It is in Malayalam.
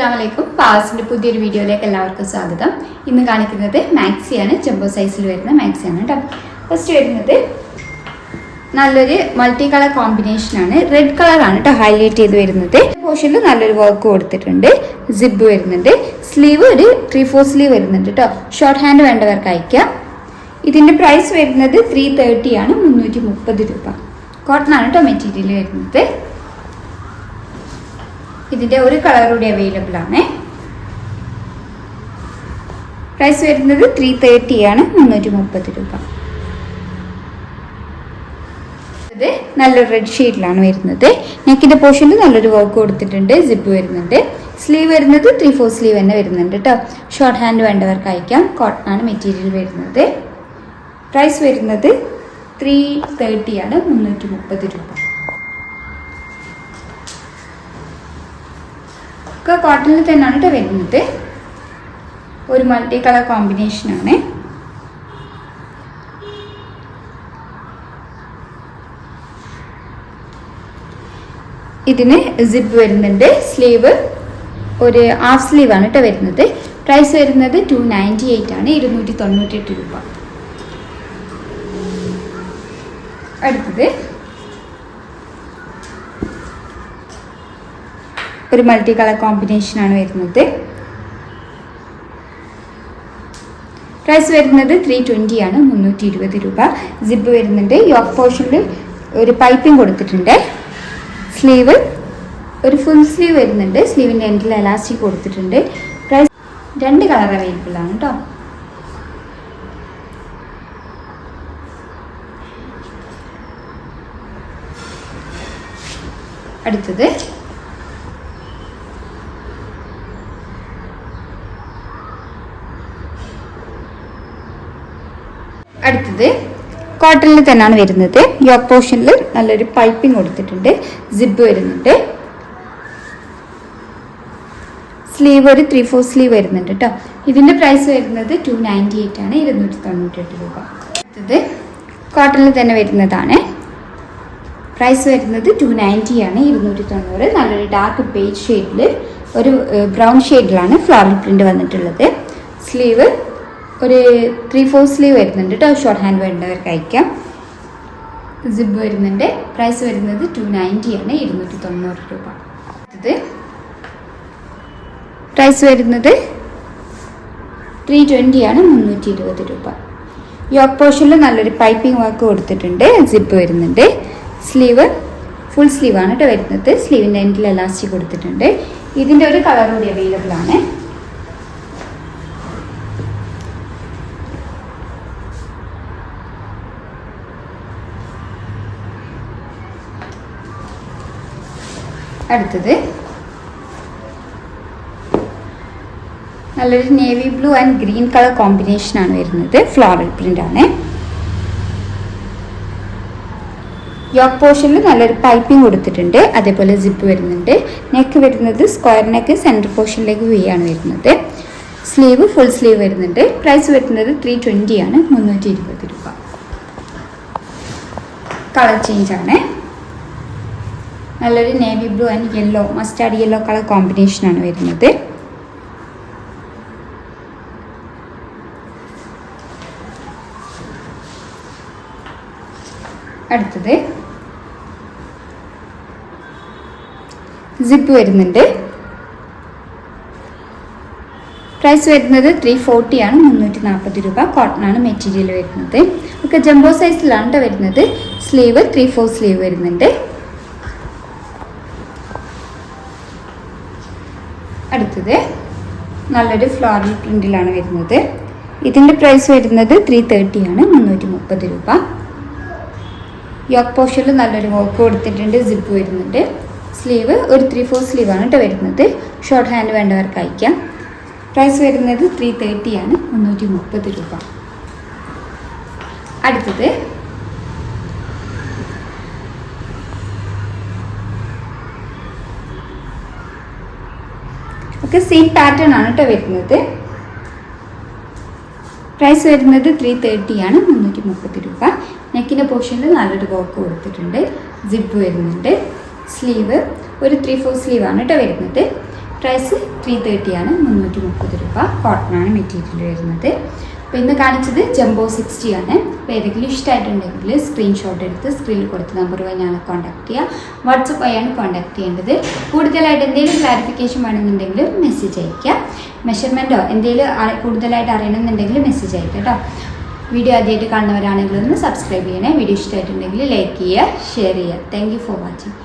അസ്സലാമലൈക്കും. പാസിന്റെ പുതിയൊരു വീഡിയോയിലേക്ക് എല്ലാവർക്കും സ്വാഗതം. ഇന്ന് കാണിക്കുന്നത് മാക്സിയാണ്, ജംബോ സൈസിൽ വരുന്ന മാക്സിയാണ് കേട്ടോ. ഫസ്റ്റ് വരുന്നത് നല്ലൊരു മൾട്ടി കളർ കോമ്പിനേഷനാണ്. റെഡ് കളറാണ് കേട്ടോ ഹൈലൈറ്റ് ചെയ്ത് വരുന്നത്. പോർഷനിൽ നല്ലൊരു വർക്ക് കൊടുത്തിട്ടുണ്ട്. സിബ് വരുന്നുണ്ട്. സ്ലീവ് ഒരു 3/4 സ്ലീവ് വരുന്നുണ്ട് കേട്ടോ. ഷോർട്ട് ഹാൻഡ് വേണ്ടവർക്ക് അയക്കാം. ഇതിന്റെ പ്രൈസ് വരുന്നത് 330 ആണ്, 330 രൂപ. കോട്ടൺ ആണ് കേട്ടോ മെറ്റീരിയൽ വരുന്നത്. ഇതിന്റെ ഒരു കളർ കൂടി അവൈലബിൾ ആണ്. പ്രൈസ് വരുന്നത് 330 ആണ്, 330 രൂപ. ഇത് നല്ലൊരു റെഡ് ഷെയ്ഡിലാണ് വരുന്നത്. നെക്കിന്റെ പോർഷനിൽ നല്ലൊരു വർക്ക് കൊടുത്തിട്ടുണ്ട്. സിബ് വരുന്നുണ്ട്. സ്ലീവ് വരുന്നത് 3/4 സ്ലീവ് തന്നെ വരുന്നുണ്ട് കേട്ടോ. ഷോർട്ട് ഹാൻഡ് വേണ്ടവർക്ക് അയക്കാം. കോട്ടൺ ആണ് മെറ്റീരിയൽ വരുന്നത്. പ്രൈസ് വരുന്നത് 330 ആണ്, 330 രൂപ. കോട്ടണിൽ തന്നെയാണ് കേട്ടോ വരുന്നത്. ഒരു മൾട്ടി കളർ കോമ്പിനേഷനാണ്. ഇതിന് സിബ് വരുന്നുണ്ട്. സ്ലീവ് ഒരു ഹാഫ് സ്ലീവ് ആണ് കേട്ടോ വരുന്നത്. പ്രൈസ് വരുന്നത് 298 ആണ്, 298 രൂപ. അടുത്തത് ഒരു മൾട്ടി കളർ കോമ്പിനേഷനാണ് വരുന്നത്. പ്രൈസ് വരുന്നത് 320 ആണ്, 320 രൂപ. സിബ് വരുന്നുണ്ട്. യോക്ക് പോർഷനിൽ ഒരു പൈപ്പിംഗ് കൊടുത്തിട്ടുണ്ട്. സ്ലീവ് ഒരു ഫുൾ സ്ലീവ് വരുന്നുണ്ട്. സ്ലീവിൻ്റെ എൻഡിൽ എലാസ്റ്റിക് കൊടുത്തിട്ടുണ്ട്. പ്രൈസ് 2 കളർ അവൈലബിൾ ആണ് കേട്ടോ. അടുത്തത് കോട്ടണിൽ തന്നെയാണ് വരുന്നത്. യോക്ക് പോർഷനിൽ നല്ലൊരു പൈപ്പിംഗ് കൊടുത്തിട്ടുണ്ട്. സിബ് വരുന്നുണ്ട്. സ്ലീവ് ഒരു 3/4 സ്ലീവ് വരുന്നുണ്ട് കേട്ടോ. ഇതിന്റെ പ്രൈസ് വരുന്നത് 298 ആണ്, 298 രൂപ. അടുത്തത് കോട്ടണിൽ തന്നെ വരുന്നതാണ്. പ്രൈസ് വരുന്നത് 290 ആണ്, 290. നല്ലൊരു ഡാർക്ക് ബേജ് ഷെയ്ഡിൽ ഒരു ബ്രൗൺ ഷെയ്ഡിലാണ് ഫ്ലോറൽ പ്രിന്റ് വന്നിട്ടുള്ളത്. സ്ലീവ് ഒരു 3/4 സ്ലീവ് വരുന്നുണ്ട് കേട്ടോ. ഷോർട്ട് ഹാൻഡ് വേണ്ടവർക്ക് അയക്കാം. സിബ് വരുന്നുണ്ട്. പ്രൈസ് വരുന്നത് 290 ആണ്, 290 രൂപ. ഇത് പ്രൈസ് വരുന്നത് 320 ആണ്, 320 രൂപ. യോക്ക് പോർഷനിൽ നല്ലൊരു പൈപ്പിംഗ് വർക്ക് കൊടുത്തിട്ടുണ്ട്. സിബ് വരുന്നുണ്ട്. സ്ലീവ് ഫുൾ സ്ലീവ് ആണ് കേട്ടോ വരുന്നത്. സ്ലീവിൻ്റെ എൻഡിൽ എലാസ്റ്റിക് കൊടുത്തിട്ടുണ്ട്. ഇതിൻ്റെ ഒരു കളർ കൂടി അവൈലബിൾ ആണ്. അടുത്തത് നല്ലൊരു navy blue and green colour കോമ്പിനേഷനാണ് വരുന്നത്. ഫ്ലോറൽ പ്രിന്റ് ആണ്. യോക്ക് പോർഷനിൽ നല്ലൊരു പൈപ്പിംഗ് കൊടുത്തിട്ടുണ്ട്. അതേപോലെ സിപ്പ് വരുന്നുണ്ട്. നെക്ക് വരുന്നത് സ്ക്വയർ നെക്ക്, സെൻറ്റർ പോർഷനിലേക്ക് വി ആണ് വരുന്നത്. സ്ലീവ് ഫുൾ സ്ലീവ് വരുന്നുണ്ട്. പ്രൈസ് വരുന്നത് 320 ആണ്, 320 രൂപ. കളർ ചേഞ്ച് ആണ്. നല്ലൊരു navy blue and yellow, mustard yellow colour കോമ്പിനേഷനാണ് വരുന്നത്. അടുത്തത് സിപ്പ് വരുന്നുണ്ട്. പ്രൈസ് വരുന്നത് 340 ആണ്, 340 രൂപ. കോട്ടൺ ആണ് മെറ്റീരിയൽ വരുന്നത്. ഒക്കെ ജംബോ സൈസിലാണ് കേട്ടോ വരുന്നത്. സ്ലീവ് 3/4 സ്ലീവ് വരുന്നുണ്ട്. അടുത്തത് നല്ലൊരു ഫ്ലോറൽ പ്രിന്റിലാണ് വരുന്നത്. ഇതിൻ്റെ പ്രൈസ് വരുന്നത് 330 ആണ്, 330 രൂപ. യോക്ക് പോർഷനിൽ നല്ലൊരു വർക്ക് കൊടുത്തിട്ടുണ്ട്. സിപ്പ് വരുന്നുണ്ട്. സ്ലീവ് ഒരു 3/4 സ്ലീവ് ആണ് കേട്ടോ വരുന്നത്. ഷോർട്ട് ഹാൻഡ് വേണ്ടവർക്ക് അയക്കാം. പ്രൈസ് വരുന്നത് 330 ആണ്, 330 രൂപ. അടുത്തത് ഒക്കെ സെയിം പാറ്റേൺ ആണ് കേട്ടോ വരുന്നത്. പ്രൈസ് വരുന്നത് 330 ആണ്, 330 രൂപ. നെക്കിൻ്റെ പോർഷനിൽ നല്ലൊരു വർക്ക് കൊടുത്തിട്ടുണ്ട്. സിബ് വരുന്നുണ്ട്. സ്ലീവ് ഒരു 3/4 സ്ലീവ് ആണ് കേട്ടോ വരുന്നത്. പ്രൈസ് 330 ആണ്, 330 രൂപ. കോട്ടണാണ് മെറ്റീരിയൽ വരുന്നത്. അപ്പോൾ ഇന്ന് കാണിച്ചത് ജംബോ 60 ആണ്. അപ്പോൾ ഏതെങ്കിലും ഇഷ്ടമായിട്ടുണ്ടെങ്കിൽ സ്ക്രീൻഷോട്ട് എടുത്ത് സ്ക്രീനിൽ കൊടുത്ത നമ്പർ വഴി ഞങ്ങളെ കോൺടാക്ട് ചെയ്യുക. വാട്സപ്പ് വഴിയാണ് കോൺടാക്ട് ചെയ്യേണ്ടത്. കൂടുതലായിട്ട് എന്തെങ്കിലും ക്ലാരിഫിക്കേഷൻ വേണമെന്നുണ്ടെങ്കിൽ മെസ്സേജ് അയയ്ക്കുക. മെഷർമെൻറ്റോ എന്തെങ്കിലും കൂടുതലായിട്ട് അറിയണമെന്നുണ്ടെങ്കിൽ മെസ്സേജ് അയയ്ക്കുക കേട്ടോ. വീഡിയോ ആദ്യമായിട്ട് കാണുന്നവരാണെങ്കിൽ ഒന്ന് സബ്സ്ക്രൈബ് ചെയ്യണേ. വീഡിയോ ഇഷ്ടമായിട്ടുണ്ടെങ്കിൽ ലൈക്ക് ചെയ്യുക, ഷെയർ ചെയ്യുക. Thank you for watching.